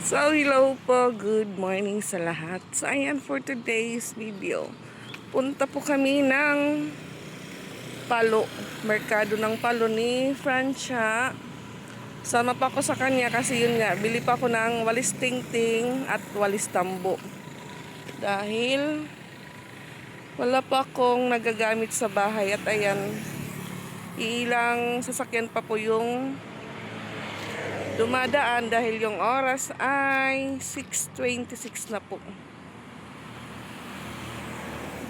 So, hello po. Good morning sa lahat. So, ayan for today's video. Punta po kami ng Palo. Merkado ng Palo ni Francia. Sama pa ko sa kanya kasi yun nga, bili pa ako ng walis tingting at walis tambo. Dahil wala pa akong nagagamit sa bahay at ayan, ilang sasakyan pa po yung dumadaan dahil yung oras ay 6:26 na po.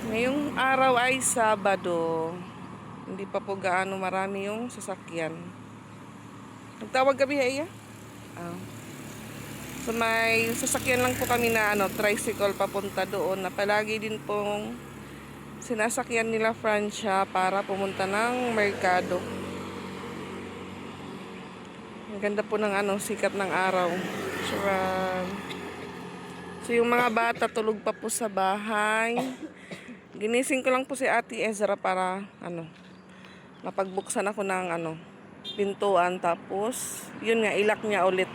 Ngayong araw ay Sabado. Hindi pa po gaano marami yung sasakyan. Nagtawag gabi, Haya? Ah. So may sasakyan lang po kami na tricycle papunta doon na palagi din pong sinasakyan nila Francia para pumunta ng merkado. Ang ganda po ng sikat ng araw. So yung mga bata tulog pa po sa bahay. Ginising ko lang po si Ate Ezra para mapagbuksan ako ng pintuan, tapos yun nga, ilak niya ulit.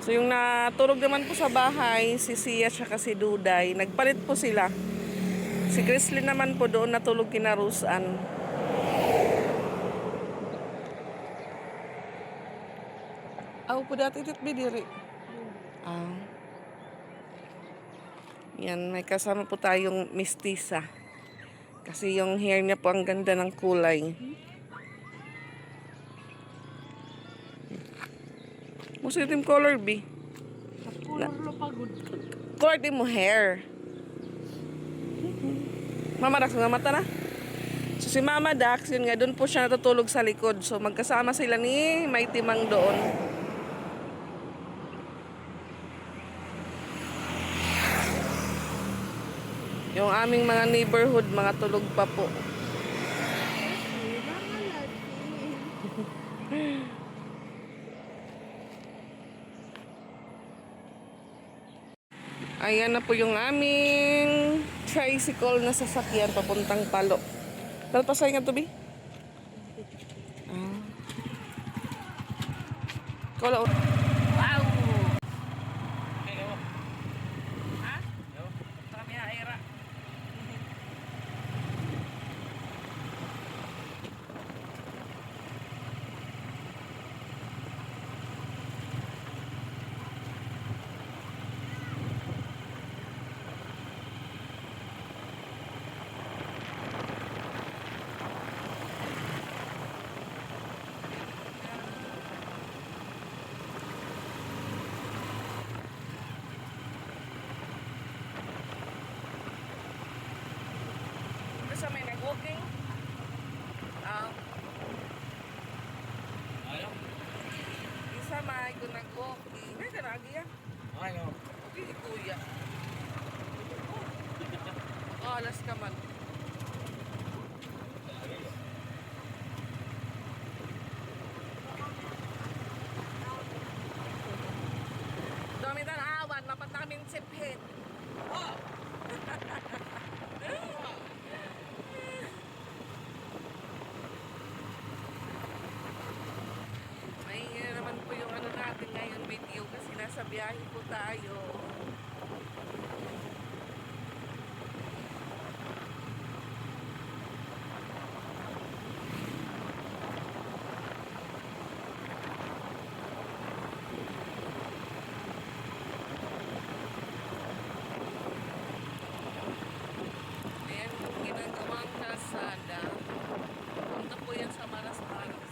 So yung natulog naman po sa bahay, si Sia at si Duday, nagpalit po sila. Si Chrislyn naman po doon natulog kina Rusan. Aw po dati itit bidiri. Yan, may kasama po tayong mistisa. Kasi yung hair niya po ang ganda ng kulay. Musa itim color, B. Color din mo hair. Mama Dax, nga mata na. So si Mama Dax, yun nga, doon po siya natutulog sa likod. So magkasama sila ni May Timang doon. Yung aming mga neighborhood, mga tulog pa po. Ayan na po yung aming tricycle na sasakyan papuntang Palo. Talpasay nga to, B? Wow! Ha? Kami haira. Sa may nag-walking. Ayaw? Isa may kung nag-walking. Ay, kanagi yan. Ayaw. Hindi, kuya. Oh, alas ka man. Dami na awan, mapat namin siphin. Oh! Ay, naman po yung natin ngayon video kasi nasa biyahe po tayo. Ayan yung ginagawang kalsada. Punta po yan sa Maras-Maras.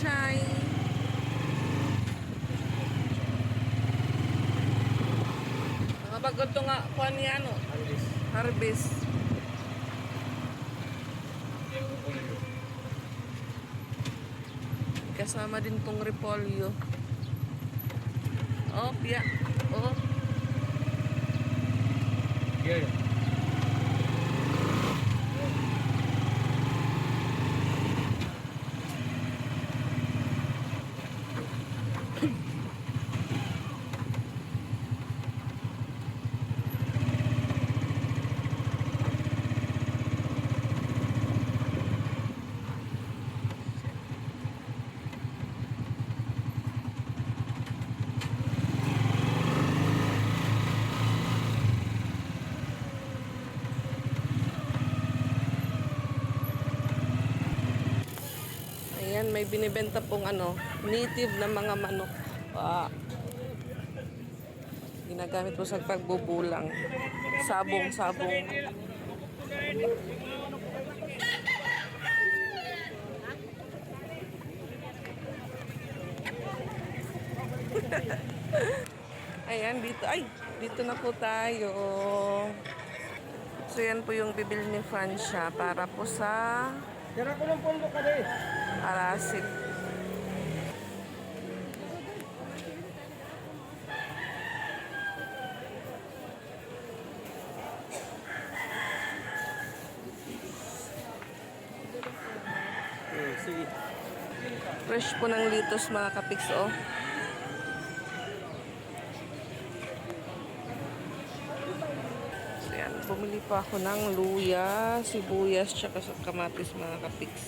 pechay. Mga bagod to nga, kuha niya ano? Harvest. Kasama din tong repolyo. Oh, pia. Oh. Yeah. Ayan, may binibenta pong ano, native na mga manok. Ginagamit po sa pagbubulang. Sabong-sabong. Ayan, dito. Ay, dito na po tayo. So, yan po yung bibili ni Francia para po sa Tira ko ng pondo ka din. Arasit. Sige. Fresh po ng litos mga kapiks, oh. So yan, bumili pa ako ng luya, sibuyas, tsaka kamatis mga kapiks.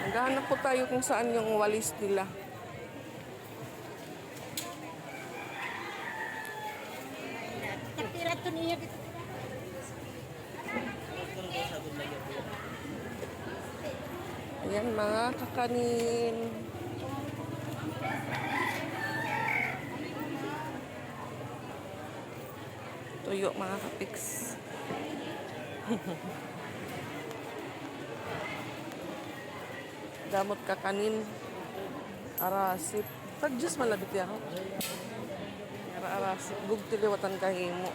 Naghahanap po tayo kung saan yung walis nila. Tira to niya dito. Ayan mga kakanin. Tuyo mga kapiks. Damot kakanin. Arasit. Tag-just malabit yan ako. Arasit. Gugtiliwatan kahimo.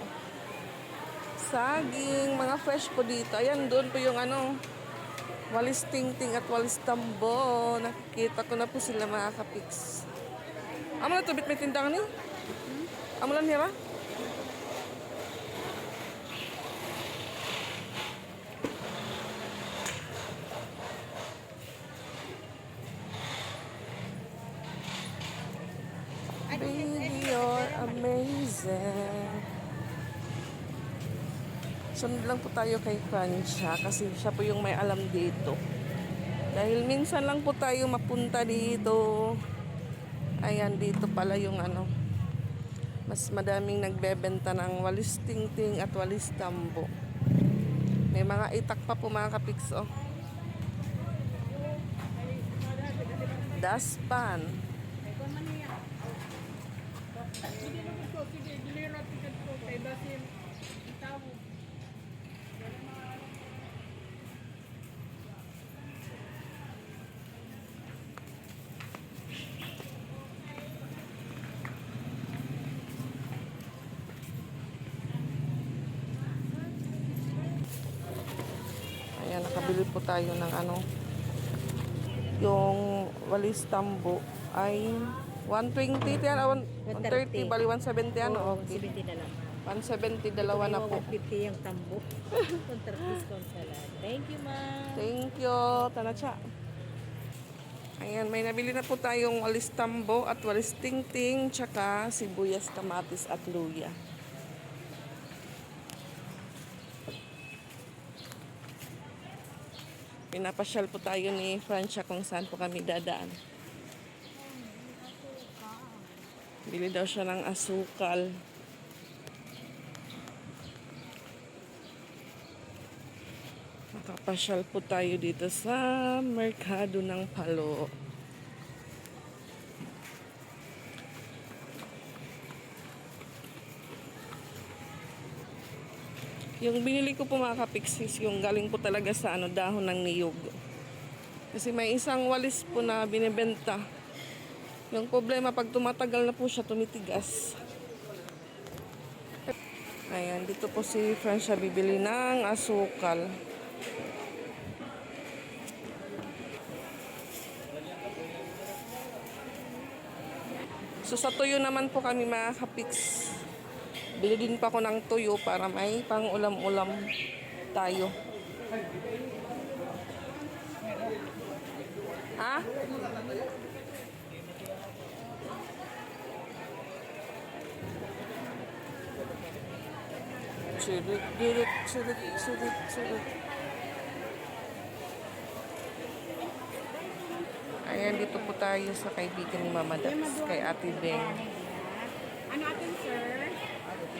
Saging. Mga fresh po dito. Ayan, doon po yung ano, walis tingting at walis tambo. Nakikita ko na po sila mga kapiks. Amo na tubit may tindahan ni? Amo lang nira? Baby, you're amazing. Sunod lang po tayo kay Francia kasi siya po yung may alam dito. Dahil minsan lang po tayo mapunta dito. Ayan, dito pala yung ano. Mas madaming nagbebenta ng walis tingting at walis tambo. May mga itak pa po mga kapiks, oh. Daspan. Ayan, nakabili po tayo ng ano. Yung walis tambo ay 120 yan, 130, bali 170 ano, okay. 70 na lang. 170, dalawa na po. 150 yung tambo. Kontra discount salad. Thank you, ma'am. Thank you, Tanacha. Ayan, may nabili na po tayong walis tambo at walis tingting, tsaka sibuyas, kamatis at luya. Pinapasyal po tayo ni Francia kung saan po kami dadaan. Bili daw siya ng asukal. Nakapasyal po tayo dito sa Merkado ng Palo. Yung binili ko po mga kapiksis, yung galing po talaga sa dahon ng niyog. Kasi may isang walis po na binibenta. Yung problema, pag tumatagal na po siya, tumitigas. Ayan, dito po si Francia bibili ng asukal. So sa tuyo naman po kami mga kapiks. Bili din pa ako ng tuyo para may pang ulam-ulam tayo. Ha? Churut, churut, churut, churut, churut. Ayan, dito po tayo sa kaibigan ni Mama Dax, kay Ate Beng. Ano atin, sir?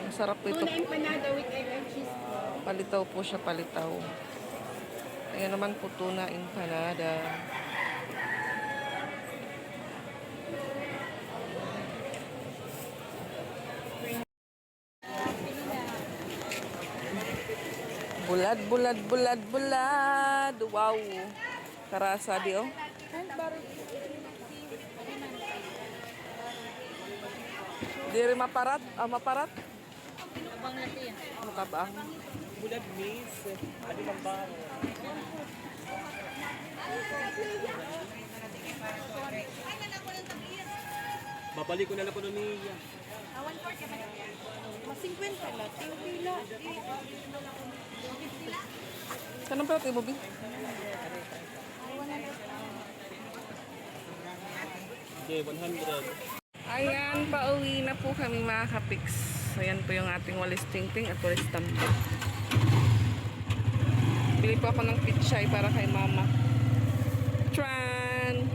Masarap po ito. Tuna empanada with egg and cheese po. Palitaw po siya, palitaw. Ayan naman po tuna empanada. Bulad, bulad, bulad, bulad. Wow. Karasa di oh. Diri maparat, maparat. Abang natin. Matabang. Bulad miss. Adi lang ba? Babalik ko na lang po niya. Mas 50 lang. Yung pila. Kanang pala tayo, Bobby? Okay, 100. Ayan, pauwi na po kami mga kapiks. Ayan po yung ating walis tingting at walis tambo. Bili po ako ng pichay para kay mama. Tran!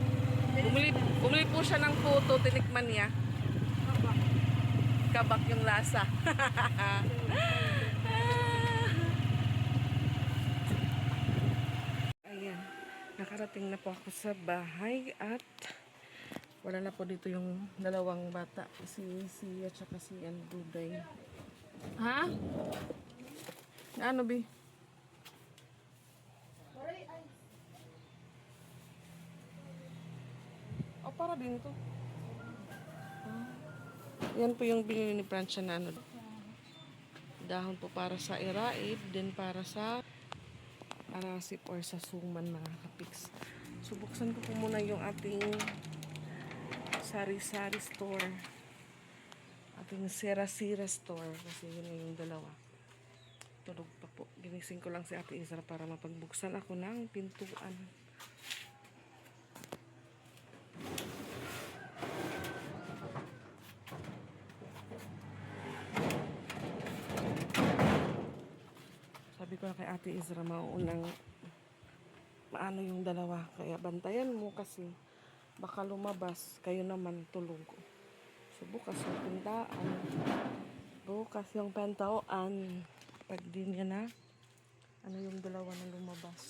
Bumili po siya ng puto, tinikman niya. Kabak yung lasa. Ayan, nakarating na po ako sa bahay at wala na po dito yung dalawang bata. Si Sia at saka si Duday. Ha? Ano, Bi? O, para din to. Yan po yung binili ni Francia na dahon po para sa iraib, din para sa arasip or sa suman mga kapiks. So, buksan ko po muna yung ating sari-sari store. Ating sira-sira store. Kasi yun na yung dalawa. Tulog pa po. Ginising ko lang si Ate Isra para mapagbuksan ako ng pintuan. Sabi ko na kay Ate Isra mauunang maano yung dalawa. Kaya bantayan mo kasi baka lumabas, kayo naman tulog. So, bukas yung pintaan. Bukas yung pintaan. Pag di niya na, ano yung dalawa na lumabas.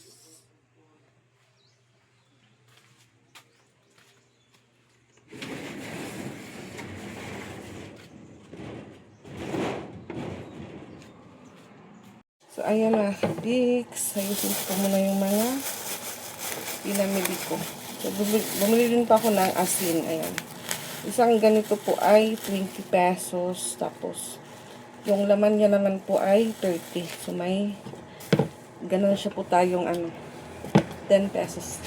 So, ayan na, Dix. Ayusin ko muna yung mga pinamili ko. So, bumili din pa ako ng asin. Ayan. Isang ganito po ay 20 pesos. Tapos, yung laman niya naman po ay 30. So, may ganun siya po tayong 10 pesos.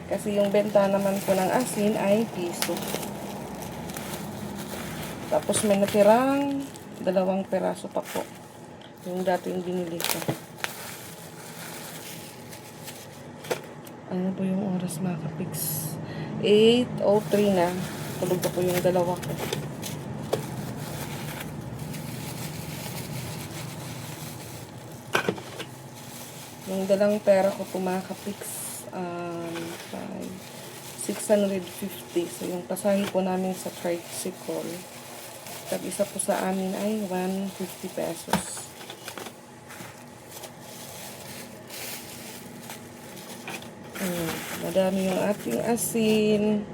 Kasi yung benta naman po ng asin ay piso. Tapos, may natirang 2 peraso pa po. Yung dating binili ko. Ano po yung oras mga kapiks? 8:03 na. Tulog pa po yung dalawa ko. Yung dalang pera ko po mga kapiks, 650. So yung pasahe po namin sa tricycle, tag-isa po sa amin ay 150 pesos. Madami yung ating asin.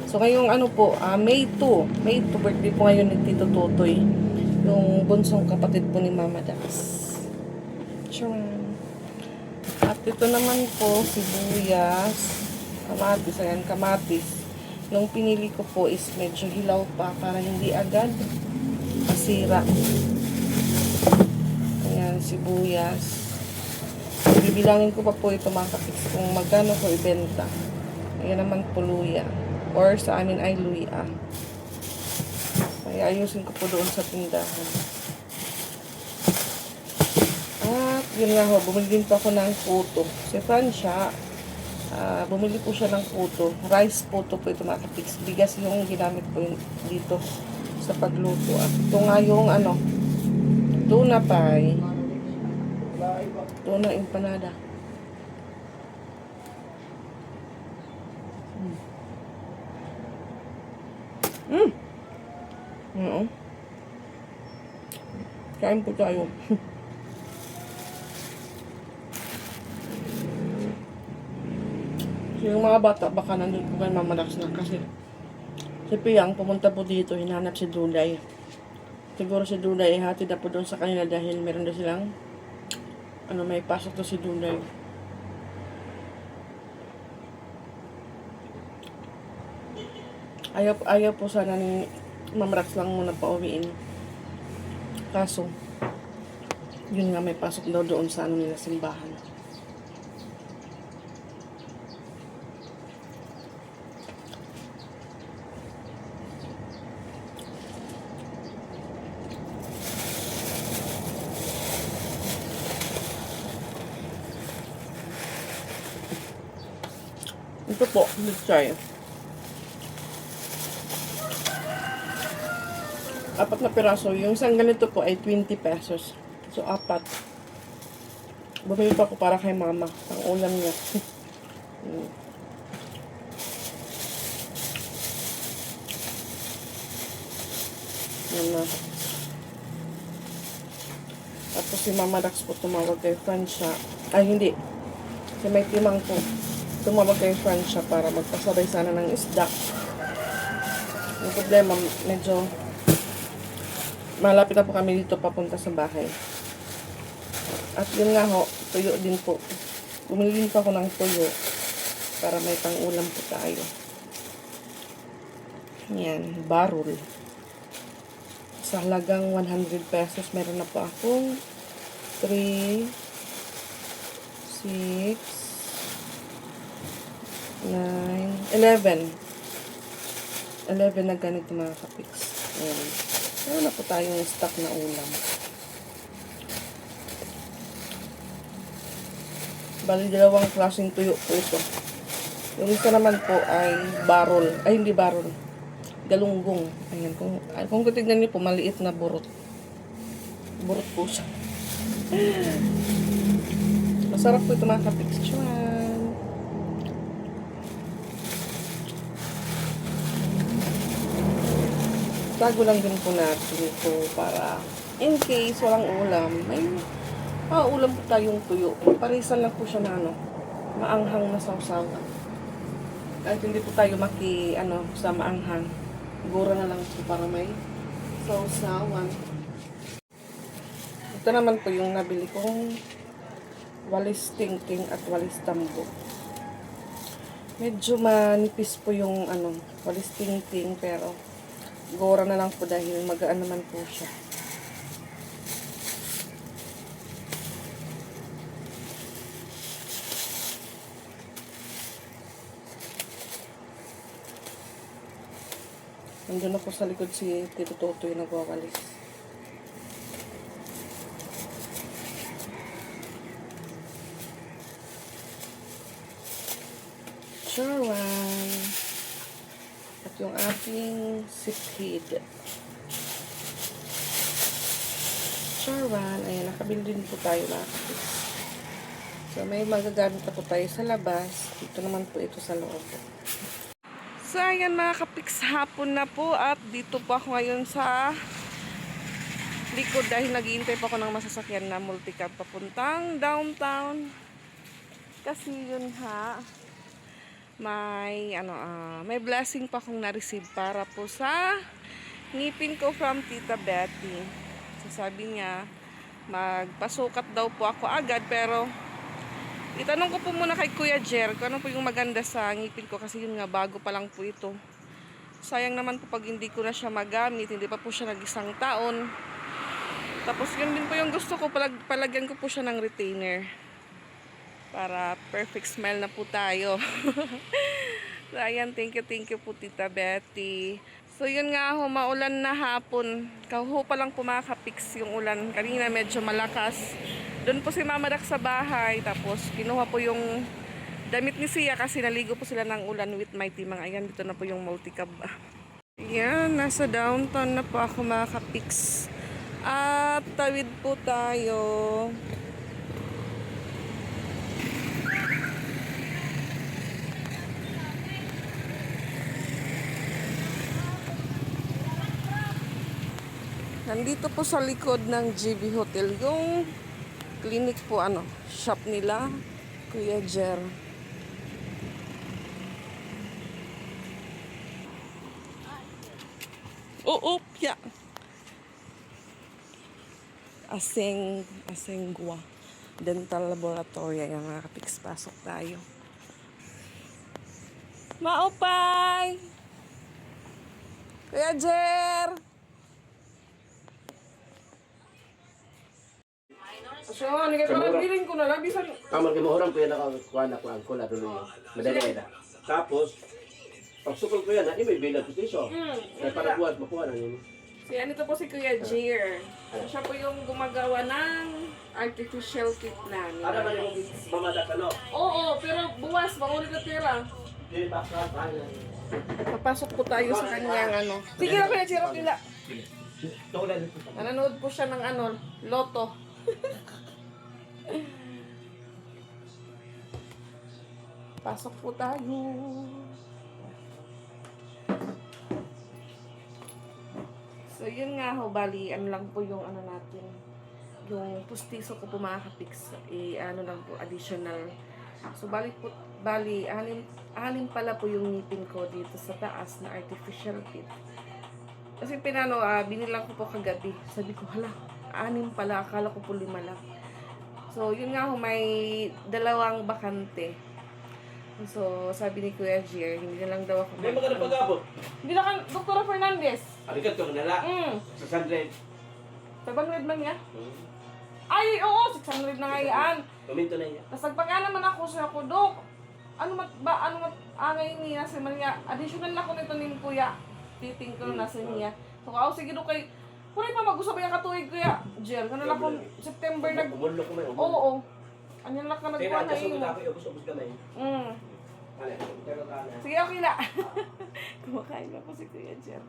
So, ngayong May 2. May 2 birthday po ngayon ni Tito Totoy. Yung bunsong kapatid po ni Mama Dax. Tiyang. At ito naman po, sibuyas, kamatis, ayan, kamatis. Nung pinili ko po is medyo hilaw pa para hindi agad masira. Ayan, sibuyas. Bibilangin ko pa po ito mga kapiks kung magkano ko ibenta. Ayan naman po luya. Or sa amin ay luya. Kaya ayusin ko po doon sa tindahan. At yun nga ho, bumili din po ako ng puto. Si Francia, bumili po siya ng puto. Rice puto po ito mga kapiks. Bigas yung ginamit po yun dito sa pagluto. At ito nga yung tuna pie. Tuna empanada. Oo. Kain po tayo. So, yung mga bata, baka nandun po kayo mamalakas na kasi si Piyang pumunta po dito, hinahanap si Duday. Siguro si Duday, hatid na po doon sa kanila dahil meron na silang may pasok to si Duday. Ayaw po sana ni Mamrax lang muna pauwiin. Kaso, yun nga may pasok daw doon sa nila simbahan. Ito po, let's try. 4 na piraso. Yung isang ganito po ay 20 pesos. So, 4. Bumili pa ako para kay mama. Ang ulam niya. Yan na. Tapos si Mama Dax po tumawag kay Francia. Ay, hindi. Si may timang po tumawag kay Francia para magpasabay sana ng isda. Yung problema, medyo malapit na po kami dito papunta sa bahay. At yun nga ho, tuyo din po. Bumili din po ako ng tuyo para may pang-ulam po tayo. Yan, barrel. Sa halagang 100 pesos, meron na po akong 3, 6, 9, 11. 11 na ganito mga kapiks. Ayan. Meron na po tayong stock na ulam. Bali, 2 klaseng tuyo po ito. Yung isa naman po ay barrel. Ay, hindi barrel. Galunggong. Ayan. Kung titignan niyo po, maliit na burot. Burot po siya. Masarap po ito mga kapiks. Tago lang din po natin ito para in case walang ulam, may ulam po tayong tuyo. Parisan lang po siya na maanghang na sausawan. Kahit hindi po tayo sa maanghang. Gura na lang po para may sausawan. Ito naman po yung nabili kong walis tingting at walis tambo. Medyo manipis po yung walis tingting pero gora na lang po dahil magaan naman po siya. Nandun ako sa likod si Tito Totoy nagwawalis. Charan. At yung ating sipid. Charan. Ayan, nakabili din po tayo na. So, may magagamit na po tayo sa labas. Dito naman po ito sa loob. So, ayan mga kapiks, hapon na po. At dito po ako ngayon sa likod dahil naghihintay pa ako ng masasakyan na multicab papuntang downtown. Kasi yun may blessing pa akong na-receive para po sa ngipin ko from Tita Betty. So sabi niya, magpasukat daw po ako agad, pero itanong ko po muna kay Kuya Jer kung ano po yung maganda sa ngipin ko kasi yun nga, bago pa lang po ito. Sayang naman po pag hindi ko na siya magamit, hindi pa po siya nag-isang taon. Tapos yun din po yung gusto ko, palagyan ko po siya ng retainer. Para perfect smile na po tayo. So ayan, thank you po Tita Betty. So yun nga ho, maulan na hapon. Kaho pa lang pumakapix yung ulan. Kanina medyo malakas. Doon po si Mama Dak sa bahay. Tapos kinuha po yung damit ni Sia kasi naligo po sila ng ulan with my timang. Ayan, dito na po yung multicab. Ayan, nasa downtown na po ako makapix. At tawid po tayo. Nandito po sa likod ng GB Hotel yung clinic po, shop nila, Kuya Jer. Oo, pya. Asengwa Dental Laboratory. Ayan, mga kapiks, pasok tayo. Maopay! Kuya Jer! So, parang bilhin ko na lang. Bisan... Kamar kay mo orang ko yan nakakuha na ko ang kula dulo. Madali na. Tapos pag sukol ko yan, may bilang petition. Kaya para buhat makuha na yun. Ito po si Kuya Jer. Siya po yung gumagawa ng artificial teeth namin. Para man yung mamadak ano? Oo, pero buwas, mangulit na tira. Dili pa ka Papasok po tayo sa kanyang Sige na Kuya Jer, pila. Tulan. Nanonood po siya ng loto. Pasok po tayo. So, yun nga ho, bali, lang po yung natin. Yung pustiso ko po mga kapiks, lang po, additional. So, anim pala po yung ngipin ko dito sa taas na artificial teeth. Kasi binilang ko po kagabi. Sabi ko, hala, 6 pala, akala ko po 5 lang. So, yun nga ho, may 2 bakante. So, sabi ni Kuya Jer, hindi na lang daw ako. May mga napag-abot. Hindi na kan, Dr. Fernandez. Alikat ko nala. Sa Sunday. Tabang red man niya? Ay, oo, 600 na nga yan. Kuminto na niya. Tapos nagpagana naman ako sa ako, Dok. Ano angay niya sa Maria? Additional na ko nito ni Kuya. Titing ko na sa niya. So, sige Dok kay, kunin pa mag-usap yung katuig Kuya. Jer, ganun ako, September Umulok ko may Oo. Ano lang ka Kaya nagkuha na nakasugod iyo. ako, ubus-ubus ka na yun. Pero ka na. Sige, okay na. Kumakain na po si Kuya Jer.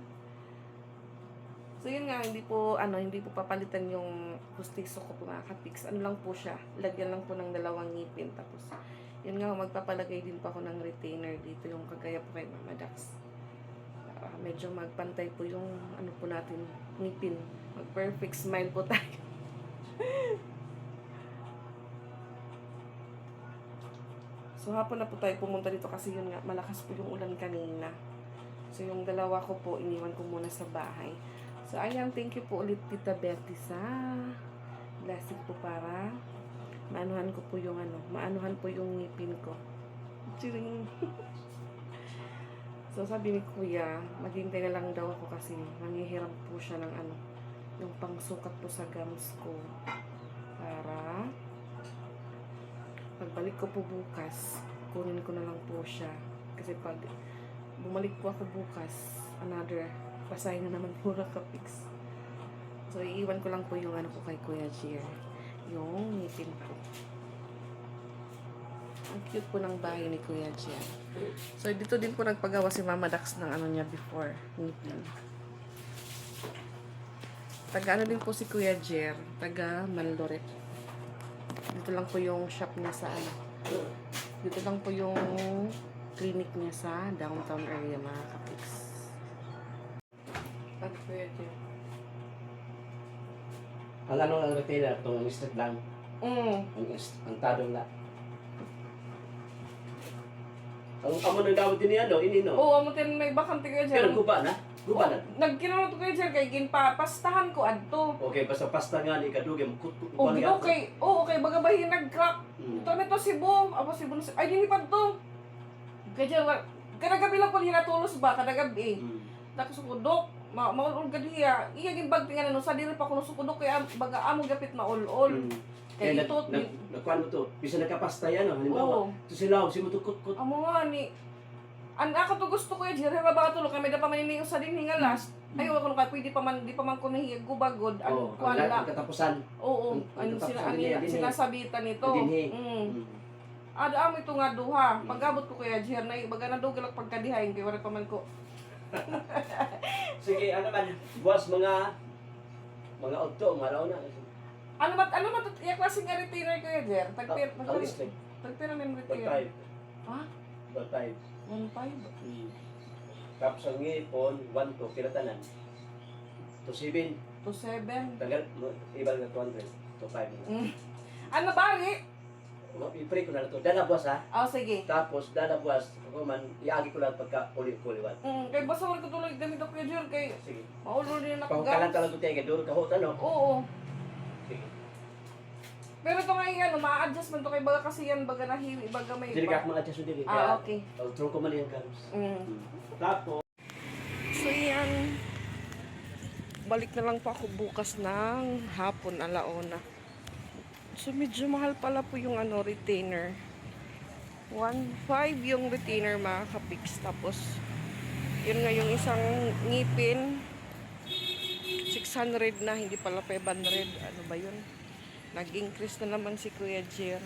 So yun nga, hindi po papalitan yung pustiso ko po mga kapiks. Lang po siya, lagyan lang po ng 2 ngipin. Tapos, yun nga, magpapalagay din po ako ng retainer dito, yung kagaya po kay Mama Dax. Para medyo magpantay po yung po natin, ngipin. Mag-perfect smile po tayo. So hapon na po tayo pumunta dito kasi yun nga, malakas po yung ulan kanina. So yung 2 ko po, iniwan ko muna sa bahay. So ayan, thank you po ulit Tita Betty sa blessing po para maanuhan ko po yung maanuhan po yung ngipin ko. Chiring. So sabi ni Kuya, maghintay na lang daw ako kasi manghihiram po siya ng yung pangsukat po sa gums ko. Para pagbalik ko po bukas, kunin ko na lang po siya. Kasi pag bumalik po ako bukas, pasahin na naman po ng kapiks. So, iiwan ko lang po yung po kay Kuya Jer. Yung ngipin ko. Ang cute po ng bahay ni Kuya Jer. So, dito din po nagpagawa si Mama Dax ng niya before. Ngipin. Taga din po si Kuya Jer. Taga Manloret. Dito lang po yung shop niya sa Dito lang po yung clinic niya sa downtown area mga kapiks. Pwede. Ang retainer, itong straight lang. Ang tadong na. Ang amo nang gawin din niya, inino. Oo, amutin may bakante Kuya Jer. Pero guba na. Guba na. Nagkinano to kay Jer kay ginpapastahan ko adto. Okay, basta pasta nga ni kadugi mo kut O gino kay, okay baga bahin nag-crack. Mm. Ito na to Cebu, apa Cebu na ay dinipad to. Kay Jer kada gabi lang po hinatulos ba kada gabi. Tapos ko dok, maulol gadiya. Iya gimbag tingan no sa diri pa kuno sukudok kay baga amo gapit maulol. Kaya Kay ito nakuan mo to. Bisa nagkapasta yan, halimbawa. Oo. To silaw, si mo to kut. amo nga ni ako to gusto ko ya Jer ba ba tulog kami da pa maniniyo sa din hingalas. Ayaw ako kay pwede pa man di pa man ko nahiyag gubagod an Oh, kuan ang la. katapusan. Oo, Ang ano katapusan sila din ani din, sinasabitan nito. Dinhi. Ada amo ito nga duha. Pagabot ko kaya Jer na baga na dugal ak pagkadihayon kay wala pa man ko. Sige, ano man, buwas mga otto, maraw na. Ano mat iya klase nga retainer kaya Jer? Tagpir Alis lang. tagpir na yung Bag retainer. 5. Ha? Bag 5. 1.5. Tapos ang ngipon, 1 to, kilatanan. To 7, to 7. tagal, ibal na 200. To 5. Ano bari? I-pray ko na ito. Dala buwas ha. Oh sige. Tapos, dala buwas, ako man, iagi ko lang pagka uli-uliwan. Kay basta wala ko tuloy gamit ako kaya Jer kay Sige. maulol din ako Pahukalan talaga ito tayo, duro kahot, ano? Oo. Sige. Pero ito nga yan, ma-adjust man to kay baga kasi yan baga nahiwi baga may Dili ka mga adjust mo dili. okay. Throw ko man yung gams. Mm. Tapos, So yan. Balik na lang pa ako bukas ng hapon alauna. So medyo mahal pala po yung retainer. 1.5 yung retainer mga kapix. Tapos yun nga yung isang ngipin 600 na, hindi pala 500. Ano ba yun? Nag-increase na naman si Kuya Jer.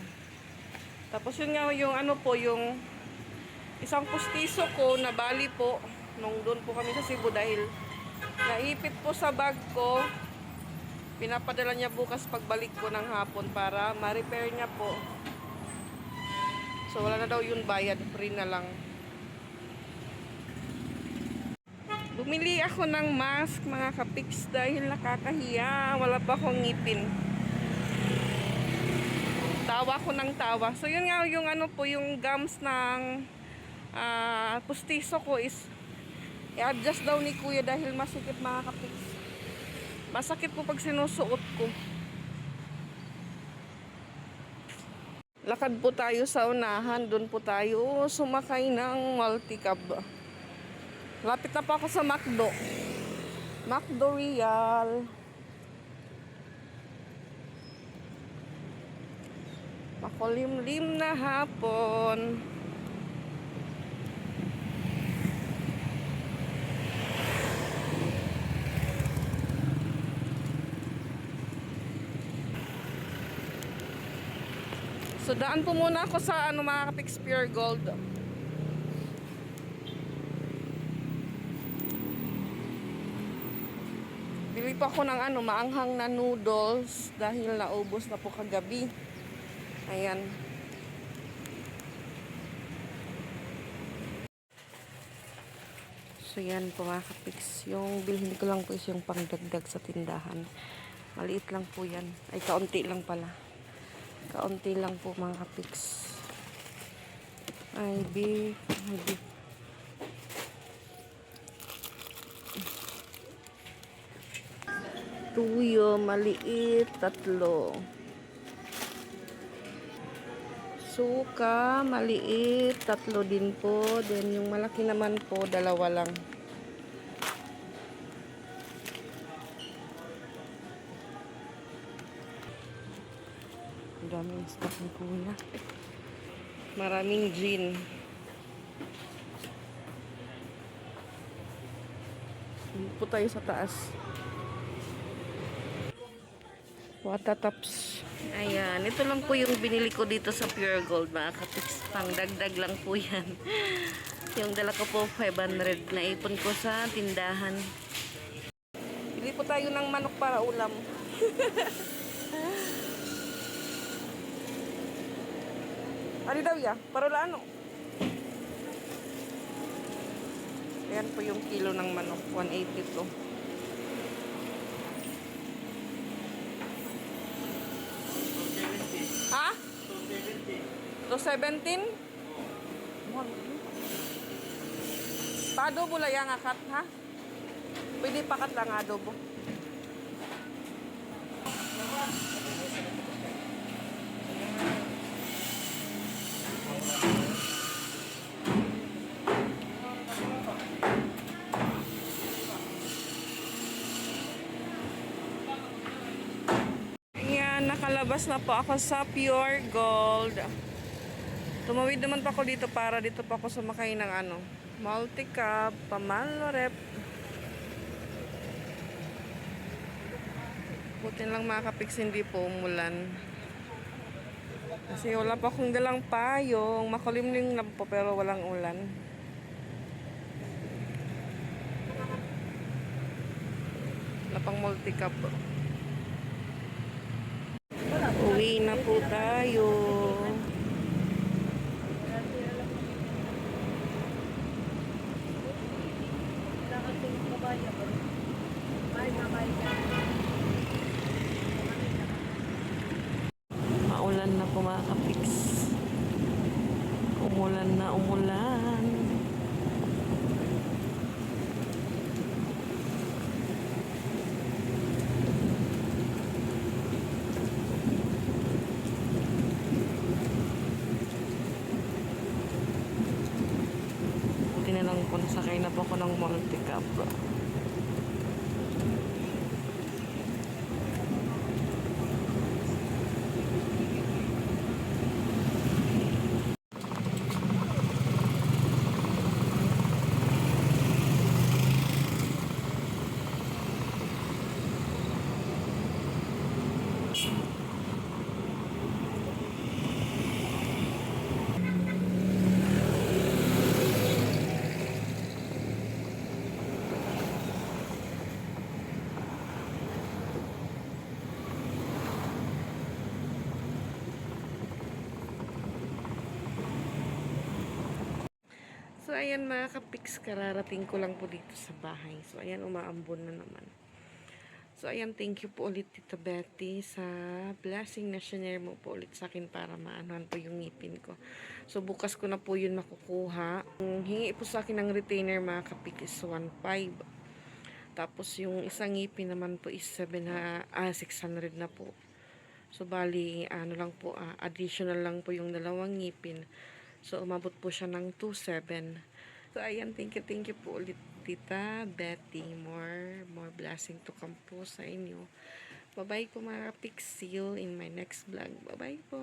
Tapos yun nga yung yung isang pustiso ko na bali po nung doon po kami sa Cebu dahil naipit po sa bag ko. Pinapadala niya bukas pagbalik ko ng hapon para ma-repair niya po. So wala na daw yun bayad, free na lang. Bumili ako ng mask mga kapiks dahil nakakahiya. Wala pa akong ngipin. Tawa ko ng tawa. So yun nga yung yung gums ng pustiso ko is i-adjust daw ni Kuya dahil masikip mga kapiks. Masakit po pag sinusuot ko. Lakad po tayo sa unahan. Doon po tayo sumakay ng multicab. Lapit na pa ako sa McDo. McDo Real. Makulimlim na hapon. So daan po muna ako sa mga kapiks Pure Gold. Bili pa ako ng maanghang na noodles dahil naubos na po kagabi. Ayan. So yan po mga kapiks. Yung bilhin ko lang po is yung pangdagdag sa tindahan. Maliit lang po yan. Ay kaunti lang pala. Kaunti lang po mga kapiks. Ay beef. Tuyo, maliit, 3. Suka, maliit, 3 din po. Then yung malaki naman po, 2 lang. Daming stock ng Kuya. Maraming gin. Dito po tayo sa taas. Watatops. Ayan. Ito lang po yung binili ko dito sa Pure Gold. Mga kapiks. Pang dagdag lang po yan. Yung dala ko po 500 na ipon ko sa tindahan. Bili po tayo ng manok para ulam. Ano daw ya? Para ano? Ayan po yung kilo ng manok. 180 to. Ha? 217? Pado bulay ang akat ha? Pwede pakat lang adobo. Ayan, nakalabas na po ako sa Pure Gold. Tumawid naman pa ako dito para dito pa ako sumakay ng multi-cup, pamalo rep. Buti lang mga kapiks, hindi po umulan. Kasi wala pa akong dalang payong. Makulimlim lang po pero walang ulan. Wala pang multi-cup. Uwi na po tayo. Maulan na po mga kapiks. Umulan na umulan. Buti na lang po nasakay na po ako ng multi-cup. So, ayan mga kapiks, kararating ko lang po dito sa bahay. So, ayan, umaambon na naman. So, ayan, thank you po ulit Tita Betty sa blessing na shinare mo po ulit sa akin para maanuhan po yung ngipin ko. So, bukas ko na po yun makukuha. Ang hingi po sa akin ng retainer mga kapiks is 1.5. Tapos, yung isang ngipin naman po is 600 na po. So, bali, lang po, additional lang po yung dalawang ngipin. So, umabot po siya ng 2.7. So, ayan, thank you po ulit, Tita Betty. More blessing to come po sa inyo. Bye-bye po mga pics. See you in my next vlog. Bye-bye po.